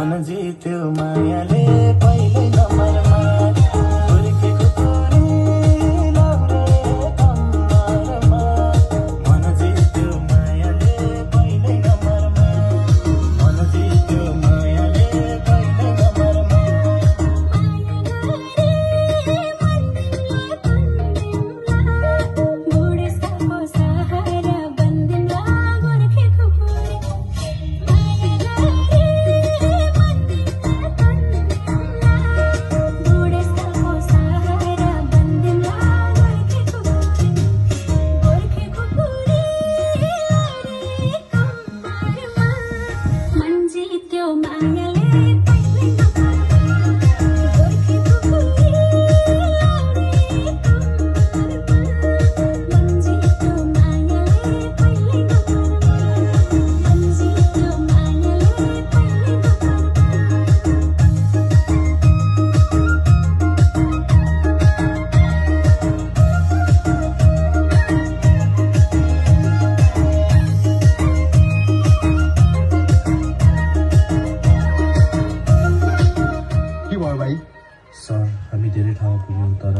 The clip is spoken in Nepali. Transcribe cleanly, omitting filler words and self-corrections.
मन जित्यो मायाले पहिल्यै नम्बरमा हुर्केको कुरी लाउरे कम्मरमा मन जित्यो मायाले पहिल्यै नम्बरमा मन जित्यो मायाले पहिल्यै नम्बरमा बुढेसकालको सहारा बन्दिमला गोर्खेको पुरी बुढेसकालको सहारा बन्दिमला गोर्खेको पुरी लाउरे कम्मरमा मन जित्यो मायाले पहिल्यै नम्बरमा गोर्खेको पुरी लाउरे कम्मरमा मन जित्यो मायाले पहिल्यै नम्बरमा मन जित्यो मायाले पहिल्यै के भयो भाइ? सर हामी धेरै ठाउँ पुग्यौँ तर